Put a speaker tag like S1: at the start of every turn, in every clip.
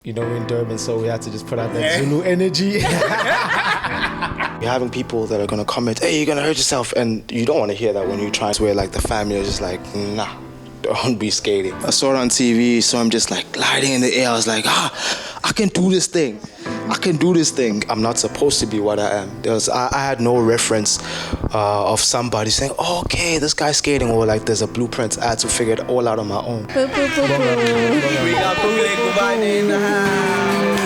S1: You know, we're in Durban, so we had to just put out that Zulu energy. You're having people that are going to comment, hey, you're going to hurt yourself. And you don't want to hear that when you try to, where like the family is just like, nah, don't be skating. I saw it on TV, so I'm just like gliding in the air. I was like, I can do this thing. I can do this thing. I'm not supposed to be what I am. I had no reference of somebody saying, oh, okay, this guy's skating, or like there's a blueprint. I had to figure it all out on my own.
S2: We got Khule Ngubane in the house.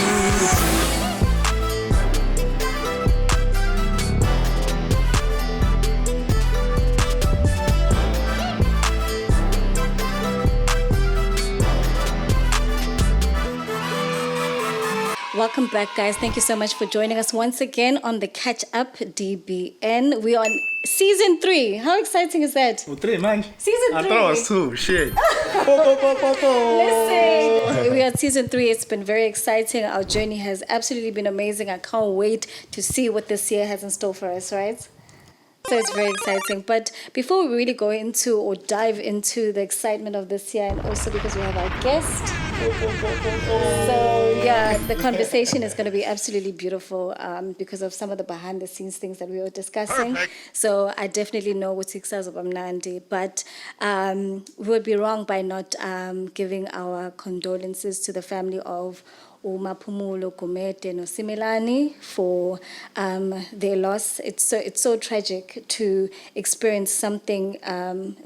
S3: Welcome back, guys. Thank you so much for joining us once again on the Catch Up DBN. We're on season 3. How exciting is that?
S2: 3, man.
S3: Season 3.
S2: I thought it was 2. Shit.
S3: Listen, we are at season 3. It's been very exciting. Our journey has absolutely been amazing. I can't wait to see what this year has in store for us, right? So it's very exciting. But before we really go into or dive into the excitement of this year, and also because we have our guest, so yeah, the conversation is going to be absolutely beautiful because of some of the behind the scenes things that we were discussing. Perfect. So I definitely know what success of Amnandi, but we would be wrong by not giving our condolences to the family of Maphumulo, Kemet, and Similani for their loss. It's so tragic to experience something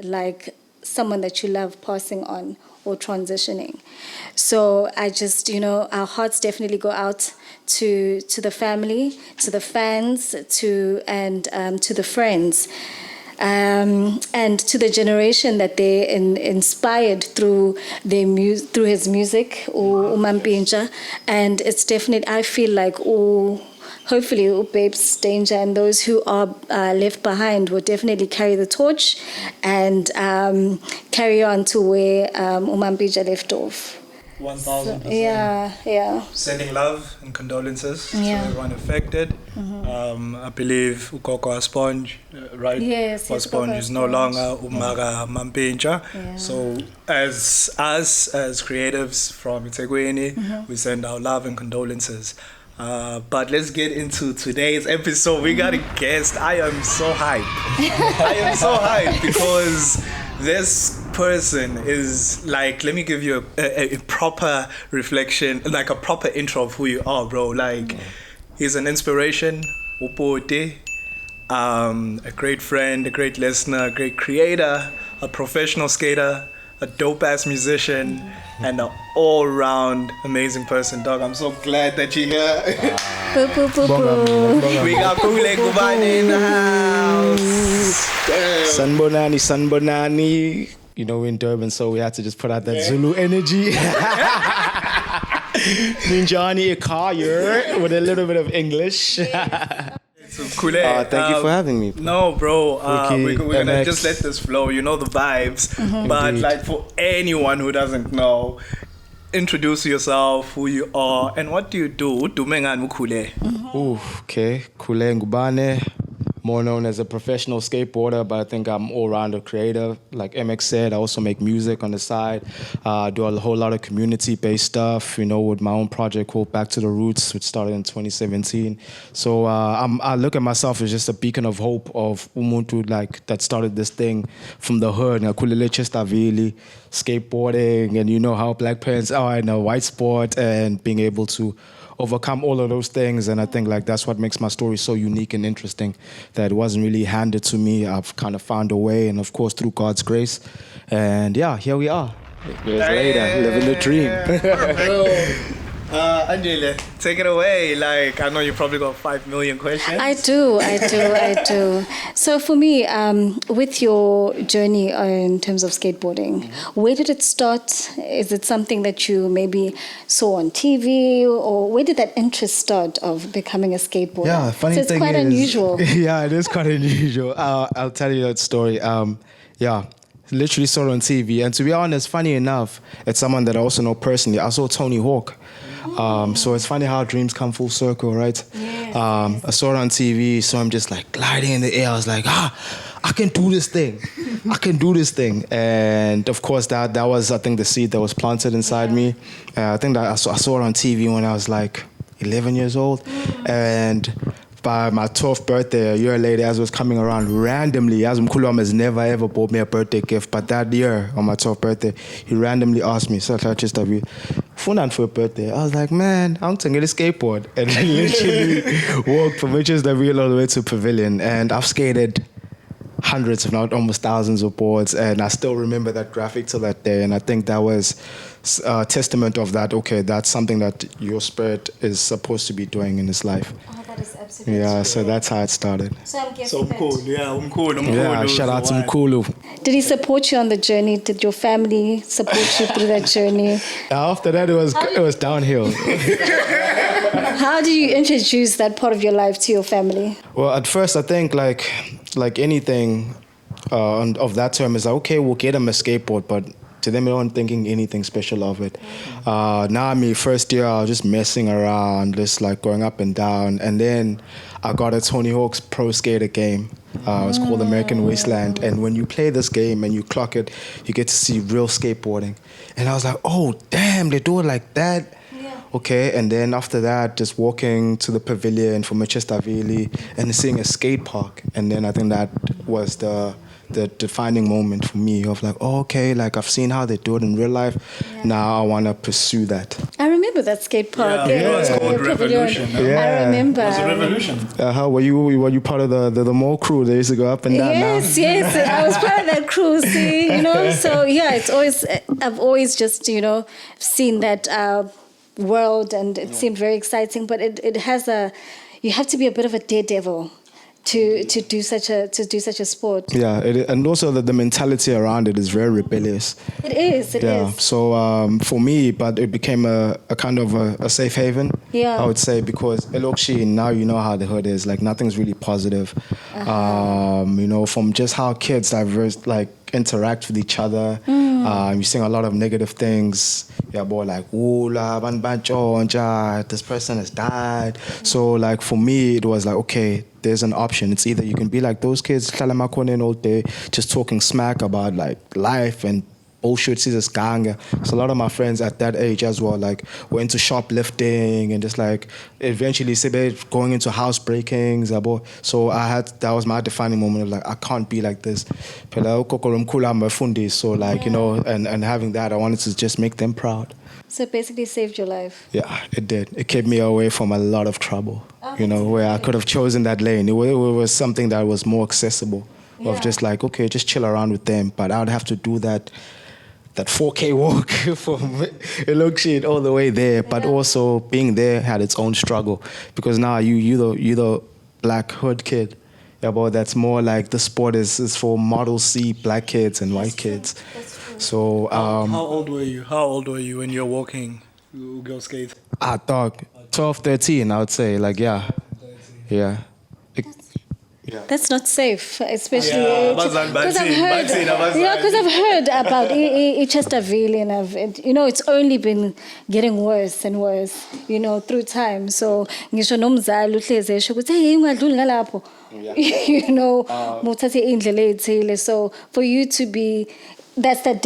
S3: like someone that you love passing on or transitioning. So I just, our hearts definitely go out to the family, to the fans, to the friends. And to the generation that they inspired through through his music, Mampintsha, and it's definitely, I feel like, hopefully, Babes Danger and those who are left behind will definitely carry the torch and carry on to where Mampintsha left off.
S2: 1,000%.
S3: Yeah.
S2: Sending love and condolences to everyone affected. Mm-hmm. I believe Ukoko Sponge, right?
S3: Yes,
S2: Sponge is no longer Umaga Mampintsha. Yeah. So as us, as creatives from Itegweni, we send our love and condolences. But let's get into today's episode. We got a guest. I am so hyped. Because this person is like, let me give you a proper reflection, like a proper intro of who you are, bro. Like, he's an inspiration, upote, a great friend, a great listener, a great creator, a professional skater, a dope-ass musician, and an all-round amazing person, dog. I'm so glad that you're here. We got Khule Ngubane in the house.
S1: Sanbonani. You know, we're in Durban, so we had to just put out that Zulu energy. Ninjani Ekaya with a little bit of English.
S2: So, Khule,
S1: thank you for having me.
S2: No, bro.
S1: Pookie,
S2: we're gonna just let this flow. You know the vibes. But like, for anyone who doesn't know, introduce yourself, who you are, and what do you do? Khule.
S1: Okay, Khule Ngubane. More known as a professional skateboarder, but I think I'm all-rounder creator. Like MX said, I also make music on the side. Do a whole lot of community-based stuff, with my own project called Back to the Roots, which started in 2017. So I look at myself as just a beacon of hope of Umuntu, like that started this thing from the hood. Skateboarding, and how black parents are in a white sport, and being able to overcome all of those things. And I think like that's what makes my story so unique and interesting, that it wasn't really handed to me. I've kind of found a way, and of course through God's grace. And yeah, here we are. Years later, living the dream.
S2: Angela, take it away. Like, I know you probably got 5 million questions.
S3: I do. So for me, with your journey in terms of skateboarding, where did it start? Is it something that you maybe saw on TV, or where did that interest start of becoming a skateboarder?
S1: Yeah, funny thing is,
S3: it's quite unusual.
S1: Yeah, it is quite unusual. I'll tell you that story. Literally saw it on TV, and to be honest, funny enough, it's someone that I also know personally. I saw Tony Hawk. So it's funny how dreams come full circle, right?
S3: Yes,
S1: I saw it on TV, so I'm just like gliding in the air. I was like, I can do this thing. I can do this thing. And of course, that was, I think, the seed that was planted inside me. I think that I saw it on TV when I was like 11 years old. And by my 12th birthday, a year later, as I was coming around, randomly, as Mkhulu has never ever bought me a birthday gift, but that year, on my 12th birthday, he randomly asked me, for a birthday. I was like, man, I'm going to get a skateboard. And I literally walked from HSW all the way to Pavilion. And I've skated hundreds, if not almost thousands of boards. And I still remember that graphic till that day. And I think that was a testament of that, okay, that's something that your spirit is supposed to be doing in his life.
S3: Oh, that is absolutely
S1: Yeah,
S3: true.
S1: so that's how it started.
S3: So I'm guessing
S1: Yeah, shout out to Mkhulu.
S3: Did he support you on the journey? Did your family support you through that journey?
S1: After that, it was downhill.
S3: How do you introduce that part of your life to your family?
S1: Well, at first, I think like anything of that term is like, okay, we'll get him a skateboard, but to them, they weren't thinking anything special of it. Now, first year, I was just messing around, just like going up and down. And then I got a Tony Hawk's Pro Skater game. It was called American Wasteland. And when you play this game and you clock it, you get to see real skateboarding. And I was like, oh, damn, they do it like that. Okay, and then after that, just walking to the pavilion for Manchester Valley and seeing a skate park. And then I think that was the defining moment for me of like, oh, okay, like I've seen how they do it in real life. Yeah. Now I want to pursue that.
S3: I remember that skate park.
S2: Yeah, it's called Revolution.
S1: Yeah.
S3: I remember.
S2: It was a revolution.
S1: How were you part of the mall crew? They used to go up and down.
S3: Yes, I was part of that crew. See, so yeah, I've always just seen that world, and it seemed very exciting. But it has you have to be a bit of a daredevil to do such a sport.
S1: Yeah, and also the mentality around it is very rebellious.
S3: It is.
S1: So for me, but it became a kind of a safe haven.
S3: Yeah.
S1: I would say, because Elokshi, now you know how the hood is. Like nothing's really positive. From just how kids interact with each other. You're seeing a lot of negative things. Yeah, boy, like, this person has died. So like for me, it was like, okay, there's an option. It's either you can be like those kids, all day, just talking smack about like life and bullshit, scissors, ganga. So a lot of my friends at that age as well, like, were into shoplifting and just like eventually going into house breakings. So that was my defining moment of like, I can't be like this. So like, and having that, I wanted to just make them proud.
S3: So it basically saved your life.
S1: Yeah, it did. It kept me away from a lot of trouble, where I could have chosen that lane. It was something that was more accessible, of just like, okay, just chill around with them. But I would have to do that 4K walk from Elokshi all the way there. But also being there had its own struggle, because now you the black hood kid. Yeah, but that's more like the sport is for Model C black kids and white kids.
S3: That's true.
S1: So
S2: how old were you? How old were you when you're walking? You go skate.
S1: I thought 12, 13, I would say. Like, yeah.
S3: That's not safe, especially
S2: because
S3: I've heard about Chesterville, and it's only been getting worse and worse, through time. So ngisho nomzali uhleze esho ukuthi hey ungadluli ngalapho, muthathe indlela ezithile. So for you to be, that's that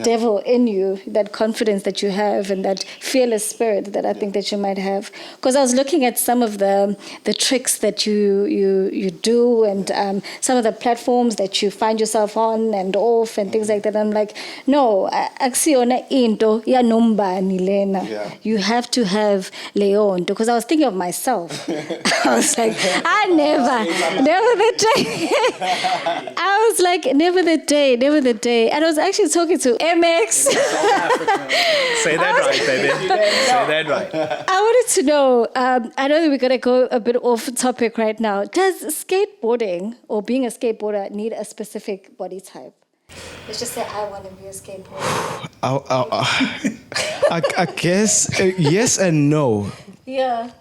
S3: devil in you, that confidence that you have and that fearless spirit that I think that you might have. Because I was looking at some of the tricks that you do, and some of the platforms that you find yourself on and off and things like that. I'm like, no, aksiona into ya nombani lena. You have to have Leon, because I was thinking of myself. I was like, never the day. I was like, never the day. And I was actually talking to MX.
S2: Say that right, baby. Say that right.
S3: I wanted to know, I know that we're going to go a bit off topic right now. Does skateboarding or being a skateboarder need a specific body type? Let's just say I want to be a skateboarder.
S1: I guess yes and no.
S3: Yeah.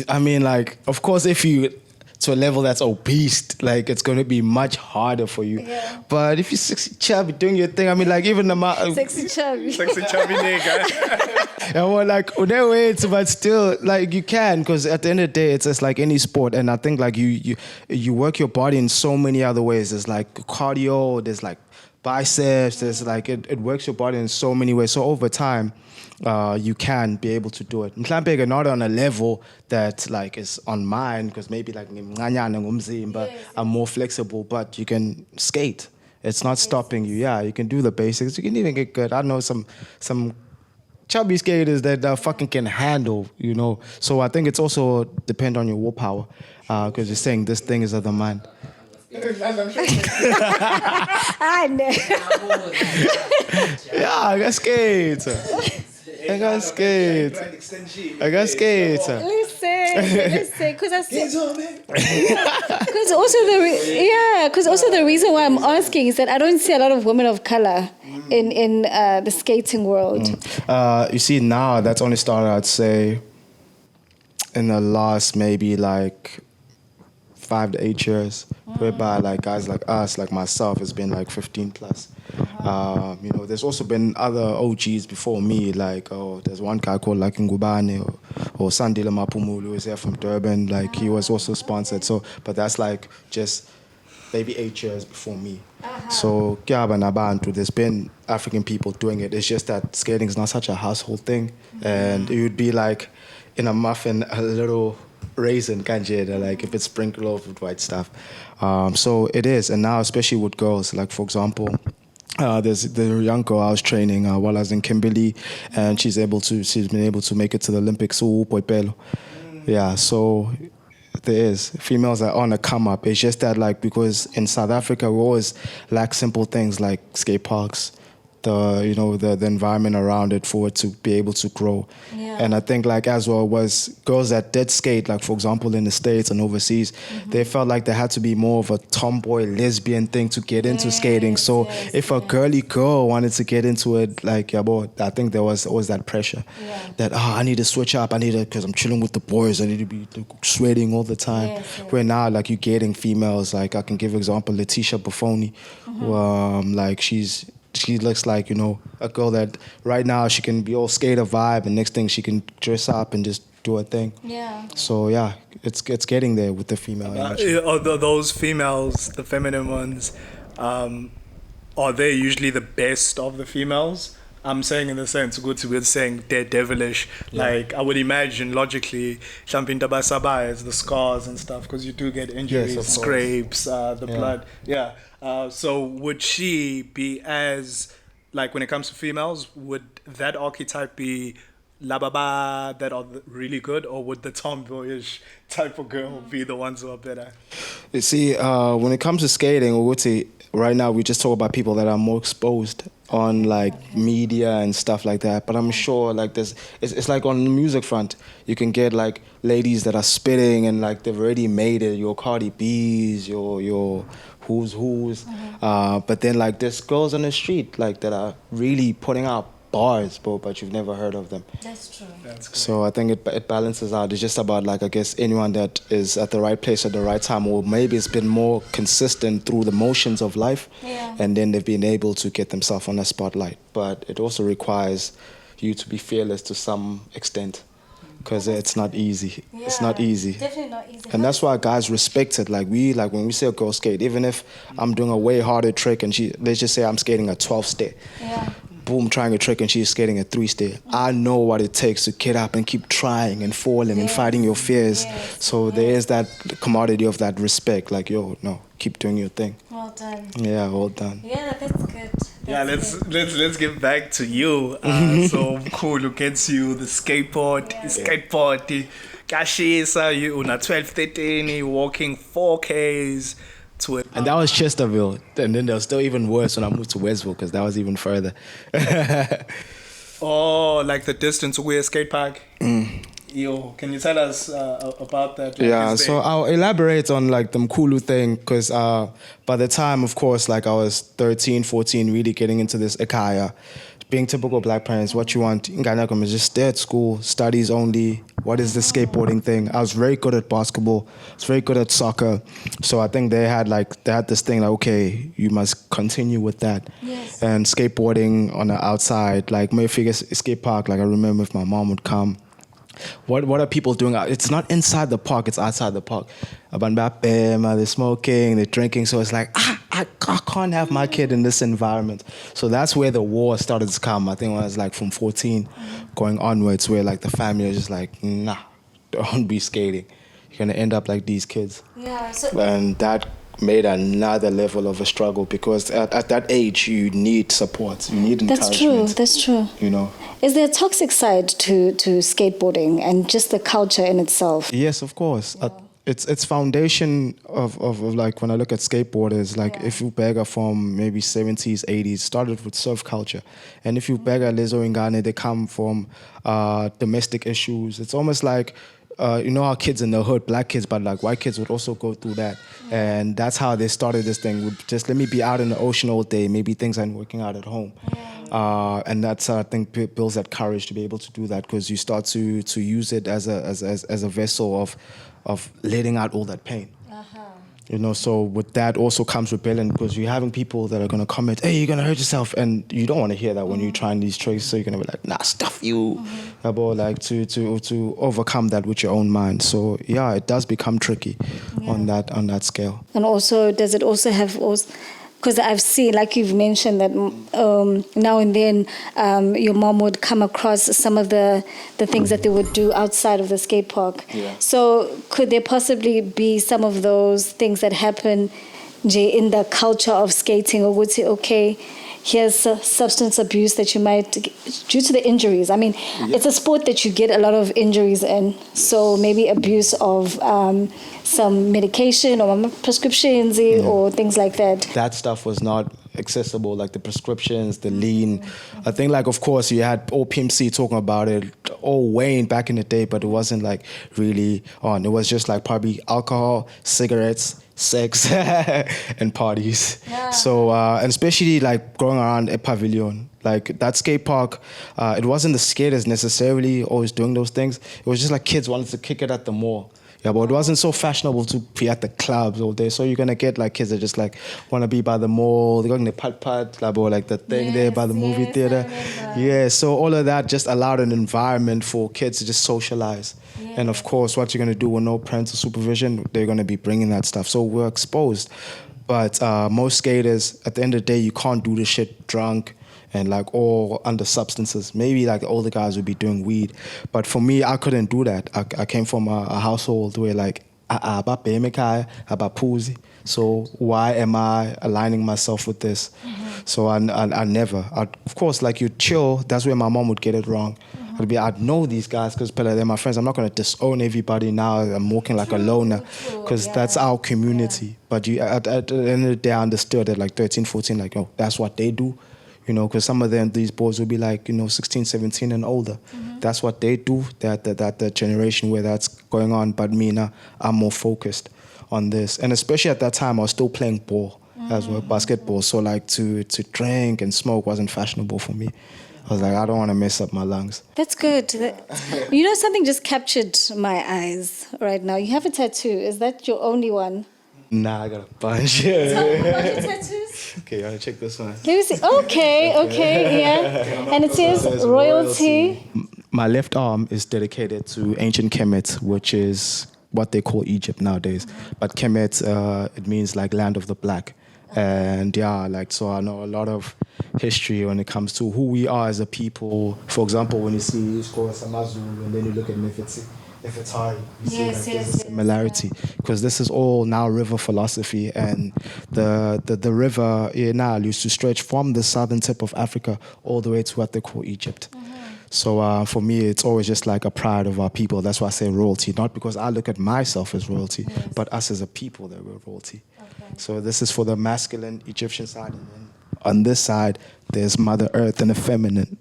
S1: I mean, like, of course, if you to a level that's obese, like it's going to be much harder for you.
S3: Yeah.
S1: But if you're sexy chubby doing your thing, I mean, like even the
S3: Sexy chubby.
S2: Sexy chubby nigga.
S1: and we're like no weights, but still like you can, because at the end of the day it's just like any sport. And I think like you work your body in so many other ways. There's like cardio, there's like biceps, there's like it works your body in so many ways. So over time you can be able to do it. Mhlambe not on a level that like is on mine, because maybe like I'm more flexible, but you can skate. It's not stopping you. Yeah, you can do the basics. You can even get good. I know some chubby skaters that fucking can handle, you know. So I think it's also depend on your willpower, because you're saying this thing is of the mind.
S3: I know.
S1: Yeah, I got skates. I got skates.
S3: Listen, because also the reason why I'm asking is that I don't see a lot of women of color in the skating world.
S1: You see, now that's only started, I'd say, in the last maybe like 5 to 8 years, whereby like guys like us, like myself, it's been like 15 plus. You know, there's also been other OGs before me, like there's one guy called like Ngubane or Sandile Maphumulo, who is here from Durban, like he was also sponsored. So, but that's like just maybe 8 years before me. So there's been African people doing it. It's just that skating is not such a household thing, and it would be like in a muffin a little raisin kanjeda, like if it's sprinkled over with white stuff. So it is, and now especially with girls, like for example, there's the young girl I was training while I was in Kimberley, and she's been able to make it to the Olympics. Yeah, so there is females are on a come up. It's just that like because in South Africa we always lack simple things like skate parks, the environment around it for it to be able to grow.
S3: Yeah.
S1: And I think like as well was girls that did skate, like for example in the States and overseas, they felt like there had to be more of a tomboy lesbian thing to get into skating. So if a girly girl wanted to get into it, like I think there was always that pressure that I need to switch up, because I'm chilling with the boys, I need to be sweating all the time. Where now like you're getting females, like I can give example Letitia Buffoni, who like she looks like, a girl that right now she can be all skater vibe, and next thing she can dress up and just do her thing. Yeah. So yeah, it's getting there with the female energy.
S2: Those females, the feminine ones, are they usually the best of the females? I'm saying in the sense, we're saying they're devilish. Yeah. Like I would imagine logically, Mampintsha is the scars and stuff, because you do get injuries, scrapes, the blood. Yeah. So would she be as, like when it comes to females, would that archetype be la baba that are really good, or would the tomboyish type of girl be the ones who are better?
S1: You see, when it comes to skating, right now we just talk about people that are more exposed on like media and stuff like that. But I'm sure like it's like on the music front, you can get like ladies that are spitting and like they've already made it, your Cardi B's, your who's. But then like there's girls on the street like that are really putting out bars, but you've never heard of them.
S3: That's true.
S1: So I think it balances out. It's just about like, I guess, anyone that is at the right place at the right time, or maybe it's been more consistent through the motions of life, and then they've been able to get themselves on the spotlight. But it also requires you to be fearless to some extent, because it's not easy.
S3: Yeah,
S1: it's not easy.
S3: Definitely not easy.
S1: And that's why guys respect it. Like when we say a girl skate, even if I'm doing a way harder trick and let's just say I'm skating a 12-stair. Yeah. Boom, trying a trick and she's skating a 3-stair. I know what it takes to get up and keep trying and falling and fighting your fears. So there is that commodity of that respect. Like, no, keep doing your thing.
S3: Well done.
S1: Yeah, well done.
S3: Yeah, that's good.
S2: Let's get back to you. So Khule gets you the skateboard, Kashisa, you una 12, 13, walking 4Ks.
S1: And that was Chesterville. And then there was still even worse when I moved to Westville, because that was even further.
S2: Oh, like the distance away skatepark? Yo, can you tell us about that?
S1: Yeah, so I'll elaborate on like the Mkhulu thing, because by the time, of course, like I was 13, 14, really getting into this Ekaya, being typical black parents, what you want, ingane is just stay at school, studies only. What is the skateboarding thing? I was very good at basketball. I was very good at soccer. So I think they had this thing like, okay, you must continue with that.
S3: Yes.
S1: And skateboarding on the outside, like Mayfield skatepark, like I remember if my mom would come, what are people doing? It's not inside the park, it's outside the park. They're smoking, they're drinking. So it's like, I can't have my kid in this environment. So that's where the war started to come. I think when I was like from 14 going onwards, where like the family was just like, nah, don't be skating. You're going to end up like these kids.
S3: Yeah. So
S1: and that made another level of a struggle because at that age, you need support. You need encouragement.
S3: That's true.
S1: You know.
S3: Is there a toxic side to skateboarding and just the culture in itself?
S1: Yes, of course. Yeah. It's foundation of like when I look at skateboarders, like if you beggar from maybe 70s, 80s, started with surf culture. And if you beggar Lezo in Ghana, they come from domestic issues. It's almost like, you know how kids in the hood, black kids, but like white kids would also go through that. And that's how they started this thing. Would just let me be out in the ocean all day. Maybe things aren't working out at home. And that's I think builds that courage to be able to do that because you start to use it as a vessel of letting out all that pain. You know, so with that also comes rebellion because you're having people that are going to comment, hey, you're going to hurt yourself. And you don't want to hear that when you're trying these tricks. So you're going to be like, nah, stuff you. About like to overcome that with your own mind. So yeah, it does become tricky on that scale.
S3: And also, does it also have because I've seen, like you've mentioned, that now and then your mom would come across some of the things that they would do outside of the skate park.
S1: Yeah.
S3: So could there possibly be some of those things that happen in the culture of skating, or would say, okay, here's substance abuse that you might, due to the injuries. I mean, it's a sport that you get a lot of injuries in. So maybe abuse of some medication or prescriptions or things like that.
S1: That stuff was not accessible, like the prescriptions, the lean. I think, like, of course, you had all PMC talking about it, all Wayne back in the day, but it wasn't like really on. It was just like probably alcohol, cigarettes, sex, and parties. Yeah. So, and especially like going around a pavilion, like that skate park, it wasn't the skaters necessarily always doing those things. It was just like kids wanted to kick it at the mall. Yeah, but it wasn't so fashionable to be at the clubs all day. So you're going to get like kids that just like want to be by the mall. They're going to pat or like the thing there by the movie theater. Yeah, so all of that just allowed an environment for kids to just socialize. Yeah. And of course, what you're going to do with no parental supervision, they're going to be bringing that stuff. So we're exposed. But most skaters, at the end of the day, you can't do this shit drunk and like all under substances. Maybe like the older guys would be doing weed. But for me, I couldn't do that. I came from a household where like, so why am I aligning myself with this? So I never. Of course, like you chill, that's where my mom would get it wrong. I'd know these guys because they're my friends. I'm not going to disown everybody now. I'm walking like a loner because that's our community. But you, at the end of the day, I understood at like 13, 14, like, oh, that's what they do. You know, because some of them, these boys will be like, 16, 17 and older. That's what they do, that the generation where that's going on. But me, now, I'm more focused on this. And especially at that time, I was still playing ball as well, basketball. So like to drink and smoke wasn't fashionable for me. I was like, I don't want to mess up my lungs.
S3: That's good. Something just captured my eyes right now. You have a tattoo. Is that your only one?
S1: Nah, I got a bunch.
S3: Tell me about your tattoos.
S1: Okay, you want to check this one?
S3: Let me see. Okay, yeah. And it says royalty.
S1: My left arm is dedicated to ancient Kemet, which is what they call Egypt nowadays. But Kemet, it means like land of the black. And yeah, like, so I know a lot of history when it comes to who we are as a people. For example, when you see Samazu and then you look at Nefertari, you see there's a similarity because this is all now river philosophy, and the river Nile used to stretch from the southern tip of Africa all the way to what they call Egypt. So for me, it's always just like a pride of our people. That's why I say royalty, not because I look at myself as royalty, but us as a people that we're royalty. So this is for the masculine Egyptian side, and then on this side, there's Mother Earth and the feminine.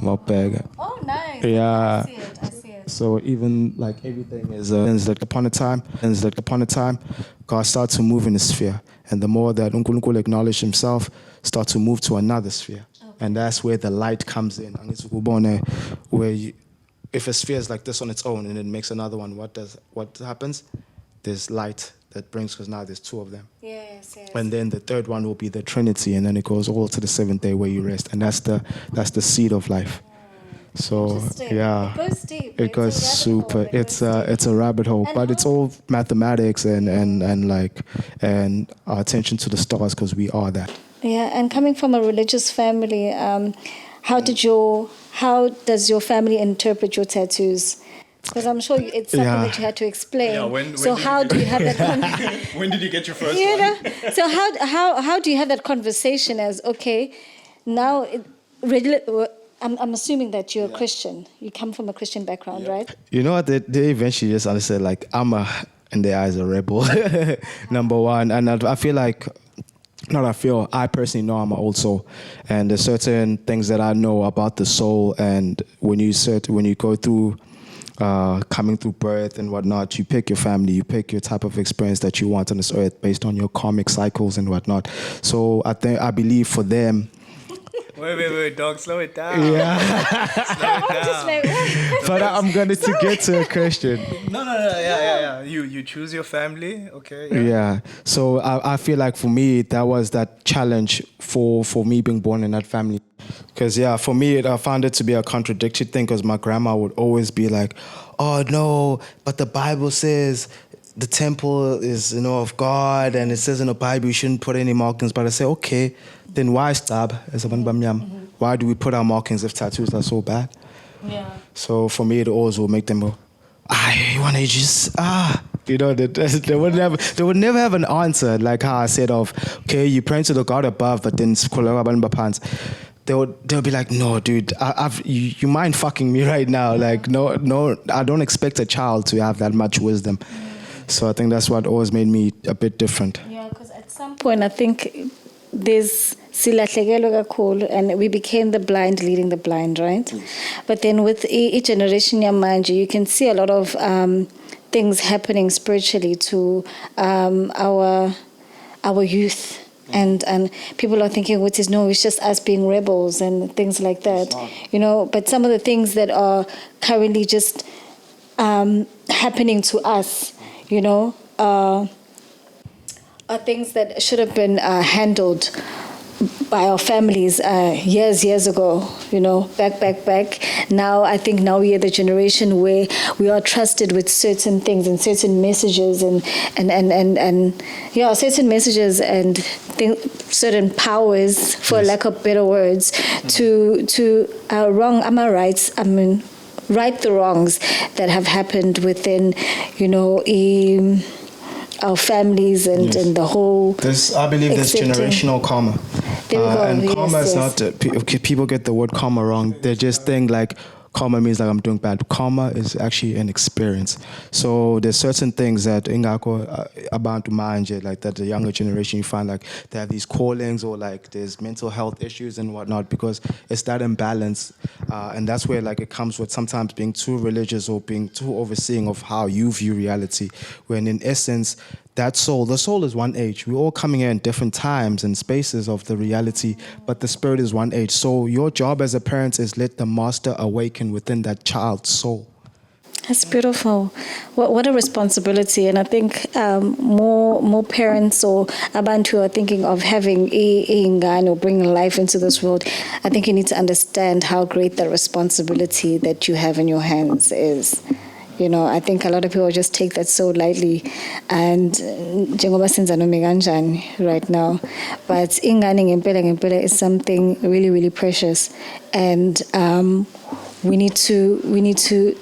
S3: Oh, nice.
S1: Yeah.
S3: I see it.
S1: So even like everything is like upon a time, God starts to move in the sphere. And the more that Unkulunkulu acknowledge himself, start to move to another sphere. And that's where the light comes in. Where if a sphere is like this on its own and it makes another one, what happens? There's light that brings, because now there's two of them.
S3: Yes.
S1: And then the third one will be the Trinity, and then it goes all to the seventh day where you rest, and that's the seed of life. So yeah,
S3: it goes deep.
S1: it goes super. It's a rabbit hole, but it's all mathematics and our attention to the stars, because we are that.
S3: Yeah, and coming from a religious family, how does your family interpret your tattoos? Because I'm sure it's something that you had to explain.
S2: Yeah,
S3: how do you have that conversation?
S2: When did you get your first one?
S3: So how do you have that conversation as, okay, now, I'm assuming that you're a Christian. You come from a Christian background, right?
S1: You know what? They eventually just understood, like, I'm in their eyes, a rebel, number one. And I feel like, I personally know I'm an old soul. And there's certain things that I know about the soul. And when you go through coming through birth and whatnot, you pick your family, you pick your type of experience that you want on this earth based on your karmic cycles and whatnot. So I believe for them.
S2: Wait, dog, slow it down.
S1: Yeah.
S2: Slow it down.
S1: But I'm going to get to a question.
S2: No, yeah. You choose your family, okay?
S1: Yeah. So I feel like for me, that was that challenge for me being born in that family. Because, for me, I found it to be a contradictory thing, because my grandma would always be like, oh, no, but the Bible says the temple is, of God, and it says in the Bible you shouldn't put any markings. But I say, okay, then why stab? Why do we put our markings if tattoos are so bad?
S3: Yeah.
S1: So for me, it always will make them go, you want to just, they would never have an answer, like how I said okay, you pray to the God above, but then they'll be like, no, dude, you mind fucking me right now? Like, no, I don't expect a child to have that much wisdom. So I think that's what always made me a bit different.
S3: Yeah, because at some point I think there's silahlekelo kakhulu, and we became the blind leading the blind, right? But then with each generation yamanje, you can see a lot of things happening spiritually to our youth. And people are thinking, it's just us being rebels and things like that, But some of the things that are currently just happening to us, are things that should have been handled by our families years ago, back. Now, I think we are the generation where we are trusted with certain things and certain messages and certain messages and certain powers, for lack of better words, to wrong. Am I right? Right the wrongs that have happened within, our families and the whole.
S1: I believe there's generational karma. And karma is not, people get the word karma wrong. They just think like karma means like I'm doing bad. Karma is actually an experience. So there's certain things that about manje, like that the younger generation, you find like they have these callings, or like there's mental health issues and whatnot, because it's that imbalance. And that's where like it comes with sometimes being too religious or being too overseeing of how you view reality, when in essence, the soul is one age. We're all coming here in different times and spaces of the reality, but the spirit is one age. So your job as a parent is let the master awaken within that child's soul.
S3: That's beautiful. What a responsibility. And I think more parents or abantu are thinking of having ingane or bringing life into this world. I think you need to understand how great the responsibility that you have in your hands is. I think a lot of people just take that so lightly, and njengoba senza noma kanjani right now, but ingane ngempela is something really, really precious, and we need to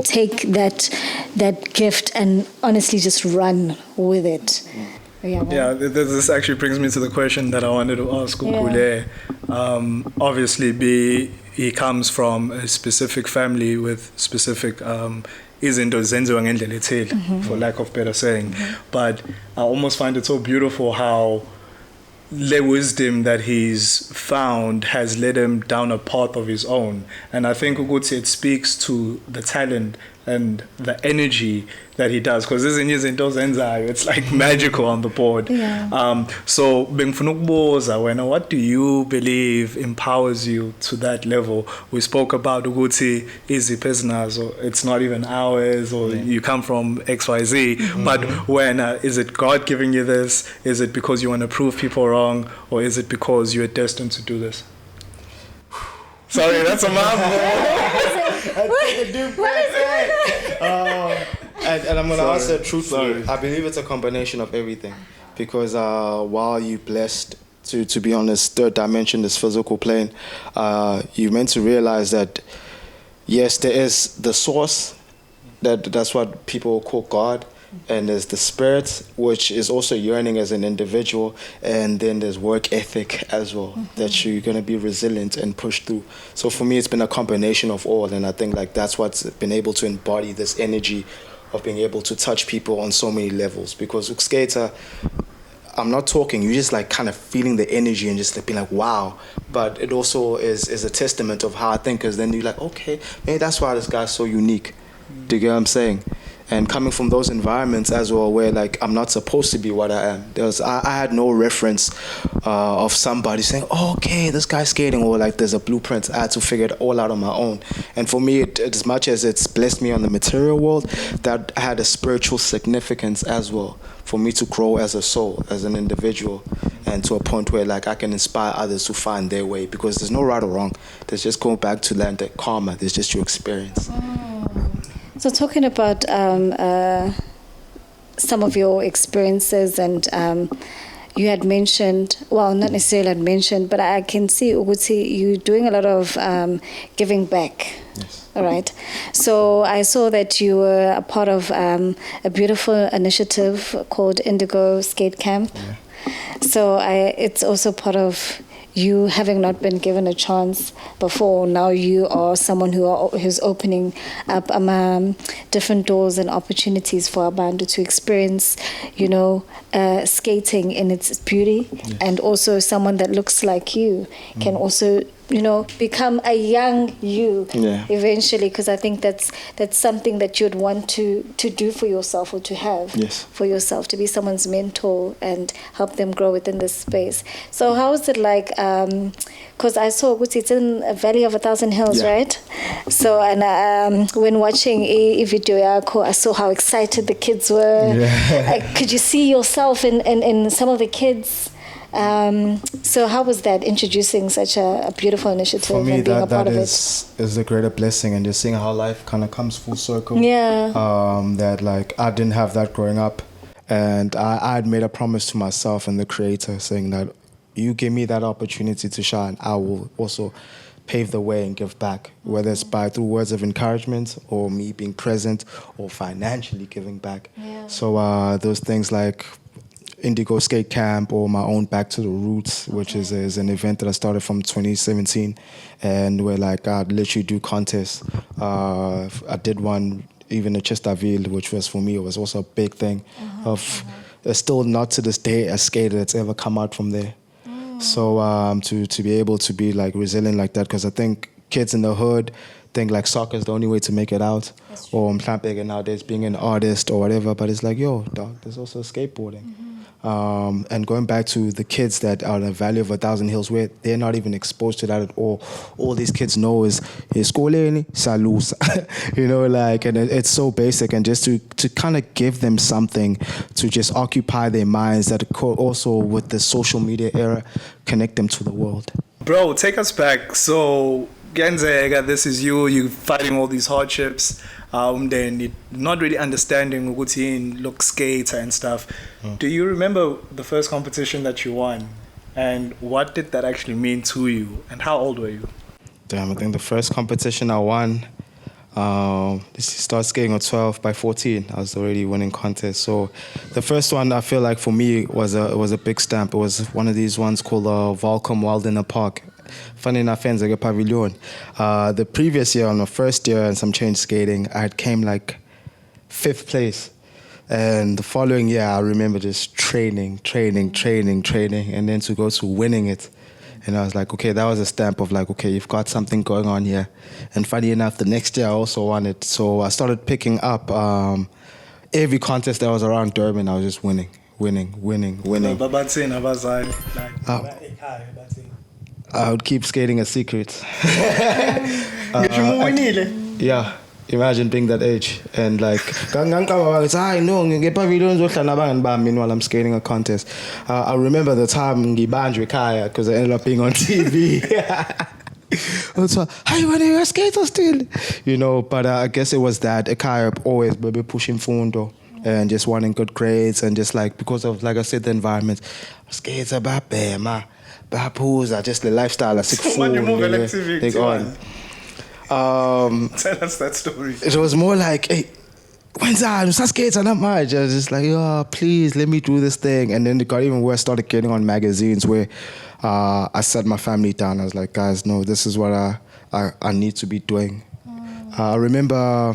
S3: take that gift and honestly just run with it.
S2: Yeah, this actually brings me to the question that I wanted to ask Khule. Obviously, he comes from a specific family with specific izinto zenziwa ngendlela ethile, for lack of better saying. But I almost find it so beautiful how the wisdom that he's found has led him down a path of his own. And I think it speaks to the talent and the energy that he does, because it's like magical on the board.
S3: Yeah.
S2: So bengifuna ukubuza wena, what do you believe empowers you to that level? We spoke about ukuthi izipho ezinazo, it's not even ours, or you come from XYZ, but when is it God giving you this? Is it because you want to prove people wrong, or is it because you are destined to do this? Sorry, that's a mouthful.
S1: And I'm gonna answer truthfully. I believe it's a combination of everything, because while you're blessed to be on this third dimension, this physical plane, you're meant to realize that yes, there is the source, that's what people call God, and there's the spirit, which is also yearning as an individual, and then there's work ethic as well, that you're going to be resilient and push through. So for me, it's been a combination of all, and I think like that's what's been able to embody this energy of being able to touch people on so many levels. Because with skater, I'm not talking, you're just like kind of feeling the energy and just like being like, wow. But it also is a testament of how I think, because then you're like, okay, maybe that's why this guy's so unique. Do you get what I'm saying? And coming from those environments as well, where like I'm not supposed to be what I am. I had no reference of somebody saying, oh, okay, this guy's skating, or like there's a blueprint. I had to figure it all out on my own. And for me, as much as it's blessed me on the material world, that had a spiritual significance as well for me to grow as a soul, as an individual, and to a point where like I can inspire others to find their way, because there's no right or wrong. There's just going back to land that karma. There's just your experience.
S3: So talking about some of your experiences, and you had mentioned, well, not necessarily had mentioned, but I can see Uguti, you doing a lot of giving back.
S1: Yes.
S3: All right. So I saw that you were a part of a beautiful initiative called Indigo Skate Camp.
S1: Yeah.
S3: So it's also part of you having not been given a chance before. Now you are someone who's opening up different doors and opportunities for Abantu to experience, skating in its beauty.
S1: Yes.
S3: And also someone that looks like you can also, become a young you eventually, because I think that's something that you'd want to do for yourself, or to have for yourself, to be someone's mentor and help them grow within this space. So how is it like, because I saw it's in a Valley of 1,000 Hills, right? So, and when watching a video yako, I saw how excited the kids were. Could you see yourself in some of the kids? So how was that, introducing such a beautiful initiative?
S1: For me,
S3: and being a part
S1: that
S3: of
S1: is a greater blessing, and just seeing how life kind of comes full circle. That like I didn't have that growing up, and I had made a promise to myself and the Creator, saying that you give me that opportunity to shine, I will also pave the way and give back, whether it's through words of encouragement, or me being present, or financially giving back. So those things like Indigo Skate Camp, or my own Back to the Roots, which is an event that I started from 2017, and where like I'd literally do contests. I did one even in Chesterfield, which was, for me, it was also a big thing. Still not to this day a skater that's ever come out from there. So to be able to be like resilient like that, because I think kids in the hood think like soccer is the only way to make it out, or nowadays being an artist or whatever, but it's like, yo, dog, there's also skateboarding. And going back to the kids that are in the Valley of 1,000 Hills, where they're not even exposed to that at all. All these kids know is skoleni salus, and it's so basic, and just to kind of give them something to just occupy their minds, that could also, with the social media era, connect them to the world.
S2: Bro, take us back. So Genzega, this is you fighting all these hardships, then not really understanding Ugutin, look skater and stuff. Do you remember the first competition that you won? And what did that actually mean to you? And how old were you?
S1: Damn, I think the first competition I won, started skating on 12 by 14. I was already winning contests. So the first one, I feel like for me was a big stamp. It was one of these ones called Volcom Wild in the Park. Funny enough, like a pavilion. The previous year, on the first year and some change skating, I came like 5th place. And the following year, I remember just training, and then to go to winning it. And I was like, okay, that was a stamp of like, okay, you've got something going on here. And funny enough, the next year I also won it. So I started picking up every contest that was around Durban. I was just winning. I would keep skating a secret. Yeah. Imagine being that age and like, meanwhile I'm skating a contest. I remember the time because I ended up being on TV. Also, hey, when you're a skater still, you know. But I guess it was that Ekaya always baby pushing fundo and just wanting good grades and just like because of like I said the environment, skates about bema, bapuza, just the lifestyle. I sick food.
S2: Tell us that story.
S1: It was more like, hey, when's I'm skates and not much. I was just like, oh, please let me do this thing. And then it got even worse. I started getting on magazines where I sat my family down. I was like, guys, no, this is what I need to be doing. I remember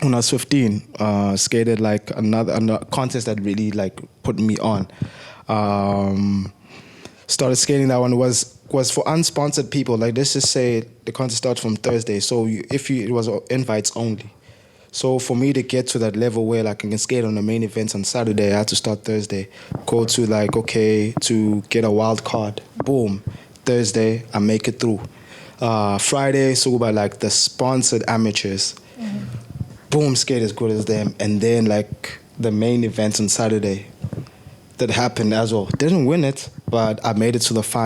S1: when I was 15, skated like another contest that really like put me on. Started skating. That one was for unsponsored people. Like let's just say the contest starts from Thursday, so it was invites only. So for me to get to that level where like I can skate on the main events on Saturday, I had to start Thursday. Go to like to get a wild card. Boom, Thursday I make it through. Friday so about like the sponsored amateurs. Boom, skate as good as them, and then like the main events on Saturday. That happened as well. Didn't win it, but I made it to the final.